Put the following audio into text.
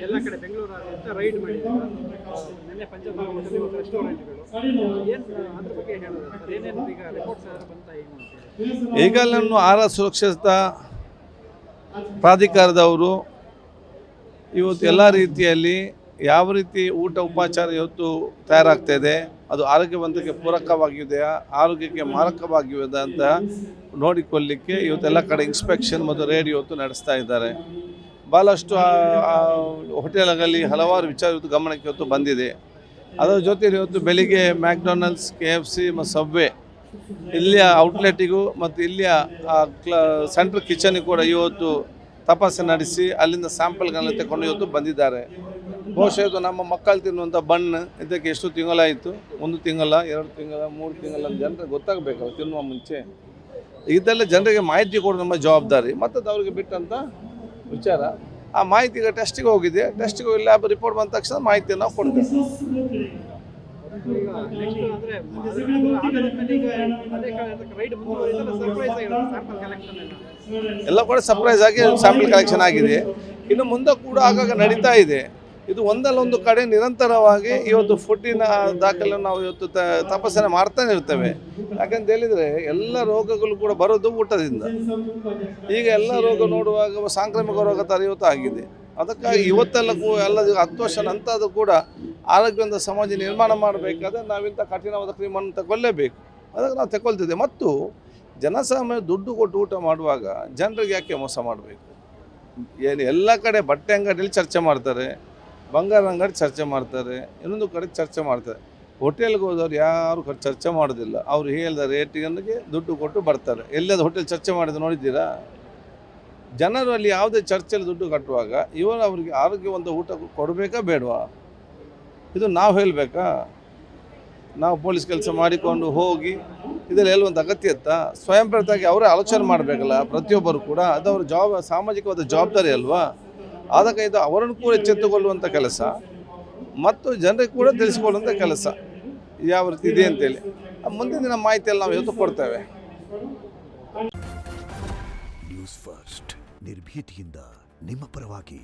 ಎಲ್ಲ ಕಡೆ ಬೆಂಗಳೂರಾದ್ಯಂತ ರೈಡ್ ಮಾಡಿದ್ದಾರೆ. ನಿನ್ನೆ ಪಂಚಮಸಾಲಿ ಇವತ್ತು ರೆಸ್ಟೋರೆಂಟ್ಗಳು ಏನು ಅದ್ರ ಬಗ್ಗೆ ಹೇಳೋದು ಸರ್? ಏನೇನು ಈಗ ರಿಪೋರ್ಟ್ಸ್ ಯಾರು ಬಂತ ಏನು ಅಂತ ಈಗ ನಾನು ಆಹಾರ ಸುರಕ್ಷತಾ ಪ್ರಾಧಿಕಾರದವರು ಇವತ್ತು ಎಲ್ಲ ರೀತಿಯಲ್ಲಿ ಯಾವ ರೀತಿ ಊಟ ಉಪಚಾರ ಇವತ್ತು ತಯಾರಾಗ್ತಾ ಇದೆ, ಅದು ಆರೋಗ್ಯವಂತಕ್ಕೆ ಪೂರಕವಾಗಿದೆಯಾ, ಆರೋಗ್ಯಕ್ಕೆ ಮಾರಕವಾಗಿದೆಯಾ ಅಂತ ನೋಡಿಕೊಳ್ಳಲಿಕ್ಕೆ ಇವತ್ತೆಲ್ಲ ಕಡೆ ಇನ್ಸ್ಪೆಕ್ಷನ್ ಮತ್ತು ರೇಡ್ ಇವತ್ತು ನಡೆಸ್ತಾ ಇದ್ದಾರೆ. ಭಾಳಷ್ಟು ಹೋಟೆಲ್ಗಳಲ್ಲಿ ಹಲವಾರು ವಿಚಾರ ಇವತ್ತು ಗಮನಕ್ಕೆ ಇವತ್ತು ಬಂದಿದೆ. ಅದರ ಜೊತೆಗೆ ಇವತ್ತು ಬೆಳಿಗ್ಗೆ ಮ್ಯಾಕ್ಡೊನಾಲ್ಡ್ಸ್, KFC ಮತ್ತು ಸಬ್ವೆ ಇಲ್ಲಿಯ ಔಟ್ಲೆಟಿಗೂ ಮತ್ತು ಇಲ್ಲಿಯ ಸೆಂಟ್ರಲ್ ಕಿಚನ್ನಿಗೆ ಕೂಡ ಇವತ್ತು ತಪಾಸಣೆ ನಡೆಸಿ ಅಲ್ಲಿಂದ ಸ್ಯಾಂಪಲ್ಗಳನ್ನ ತಗೊಂಡು ಇವತ್ತು ಬಂದಿದ್ದಾರೆ. ಬಹುಶಃ ಇದು ನಮ್ಮ ಮಕ್ಕಳು ತಿನ್ನುವಂಥ ಬಣ್ಣು ಇದಕ್ಕೆ ಎಷ್ಟು ತಿಂಗಳಾಯಿತು, 1 ತಿಂಗಳ 2 ತಿಂಗಳ 3 ತಿಂಗಳ ಜನರಿಗೆ ಗೊತ್ತಾಗಬೇಕಲ್ಲ ತಿನ್ನುವ ಮುಂಚೆ. ಇದೆಲ್ಲ ಜನರಿಗೆ ಮಾಹಿತಿ ಕೊಡೋದು ನಮ್ಮ ಜವಾಬ್ದಾರಿ ಮತ್ತು ಅದು ಅವ್ರಿಗೆ ಬಿಟ್ಟಂಥ ವಿಚಾರ. ಆ ಮಾಹಿತಿ ಈಗ ಟೆಸ್ಟಿಗೆ ಹೋಗಿದೆ, ಟೆಸ್ಟಿಗೆ ಹೋಗಿ ಲ್ಯಾಬ್ ರಿಪೋರ್ಟ್ ಬಂದ ತಕ್ಷಣ ಮಾಹಿತಿಯನ್ನು ನಾವು ಕೊಡ್ತೇವೆ. ಈಗ ನೆಕ್ಸ್ಟ್ ಅಂದರೆ ಆಡಳಿತದಲ್ಲಿ ಈಗ ಅದೇ ರೈಡ್ ಮುಂದುವರಿದರೆ ಸರ್ಪ್ರೈಸ್ ಆಗಿರುತ್ತೆ ಸ್ಯಾಂಪಲ್ ಕಲೆಕ್ಷನ್ ಎಲ್ಲ ಕೂಡ ಸರ್ಪ್ರೈಸ್ ಆಗಿ ಸ್ಯಾಂಪಲ್ ಕಲೆಕ್ಷನ್ ಆಗಿದೆ. ಇನ್ನು ಮುಂದೆ ಕೂಡ ಆಗಾಗ ನಡೀತಾ ಇದೆ. ಇದು ಒಂದಲ್ಲೊಂದು ಕಡೆ ನಿರಂತರವಾಗಿ ಇವತ್ತು ಫುಡ್ಡಿನ ದಾಖಲೆ ನಾವು ಇವತ್ತು ತಪಾಸಣೆ ಮಾಡ್ತಾನೆ ಇರ್ತೇವೆ. ಯಾಕಂತ ಹೇಳಿದರೆ ಎಲ್ಲ ರೋಗಗಳು ಕೂಡ ಬರೋದು ಊಟದಿಂದ. ಈಗ ಎಲ್ಲ ರೋಗ ನೋಡುವಾಗ ಸಾಂಕ್ರಾಮಿಕ ರೋಗ ಥರ ಇವತ್ತು ಆಗಿದೆ. ಅದಕ್ಕಾಗಿ ಇವತ್ತೆಲ್ಲ ಎಲ್ಲ 10 ವರ್ಷ ನಂತರ ಕೂಡ ಆರೋಗ್ಯವಂತ ಸಮಾಜ ನಿರ್ಮಾಣ ಮಾಡಬೇಕಾದ್ರೆ ನಾವಿಂಥ ಕಠಿಣವಾದ ಕ್ರಮವನ್ನು ತಗೊಳ್ಳೇಬೇಕು. ಅದಕ್ಕೆ ನಾವು ತಗೊಳ್ತಿದ್ದೆ. ಮತ್ತು ಜನಸಾಮಾನ್ಯ ದುಡ್ಡು ಕೊಟ್ಟು ಊಟ ಮಾಡುವಾಗ ಜನರಿಗೆ ಯಾಕೆ ಮೋಸ ಮಾಡಬೇಕು? ಏನು ಎಲ್ಲ ಕಡೆ ಬಟ್ಟೆ ಅಂಗಡಿಯಲ್ಲಿ ಚರ್ಚೆ ಮಾಡ್ತಾರೆ, ಬಂಗಾರ ಅಂಗಡಿ ಚರ್ಚೆ ಮಾಡ್ತಾರೆ, ಇನ್ನೊಂದು ಕಡೆ ಚರ್ಚೆ ಮಾಡ್ತಾರೆ. ಹೋಟೆಲ್ಗೆ ಹೋದವ್ರು ಯಾರು ಚರ್ಚೆ ಮಾಡೋದಿಲ್ಲ. ಅವ್ರು ಹೇಳಿದ ರೇಟಿಗೆ ದುಡ್ಡು ಕೊಟ್ಟು ಬರ್ತಾರೆ. ಎಲ್ಲಾದ ಹೋಟೆಲ್ ಚರ್ಚೆ ಮಾಡಿದ್ದು ನೋಡಿದ್ದೀರಾ? ಜನರು ಅಲ್ಲಿ ಯಾವುದೇ ಚರ್ಚೆಯಲ್ಲಿ ದುಡ್ಡು ಕಟ್ಟುವಾಗ ಇವರು ಅವರಿಗೆ ಆರೋಗ್ಯವಂತ ಊಟ ಕೊಡಬೇಕಾ ಬೇಡವಾ? ಇದು ನಾವು ಹೇಳಬೇಕಾ? ನಾವು ಪೊಲೀಸ್ ಕೆಲಸ ಮಾಡಿಕೊಂಡು ಹೋಗಿ ಇದರಲ್ಲಿ ಹೇಳುವಂಥ ಅಗತ್ಯ ಇತ್ತಾ? ಸ್ವಯಂ ಪ್ರೇರಿತವಾಗಿ ಅವರೇ ಆಲೋಚನೆ ಮಾಡಬೇಕಲ್ಲ ಪ್ರತಿಯೊಬ್ಬರು ಕೂಡ. ಅದು ಅವ್ರ ಸಾಮಾಜಿಕವಾದ ಜವಾಬ್ದಾರಿ ಅಲ್ವಾ? ಅದಕ್ಕೆ ಇದು ಅವರನ್ನು ಕೂಡ ಎಚ್ಚೆತ್ತುಕೊಳ್ಳುವಂಥ ಕೆಲಸ ಮತ್ತು ಜನರಿಗೆ ಕೂಡ ತಿಳಿಸಿಕೊಳ್ಳುವಂಥ ಕೆಲಸ ಯಾವ ರೀತಿ ಇದೆ ಅಂತೇಳಿ ಮುಂದಿನ ದಿನ ಮಾಹಿತಿಯಲ್ಲಿ ನಾವು ಇವತ್ತು ಕೊಡ್ತೇವೆ. ನ್ಯೂಸ್ ಫಸ್ಟ್ ನಿರ್ಭೀತಿಯಿಂದ ನಿಮ್ಮ ಪರವಾಗಿ.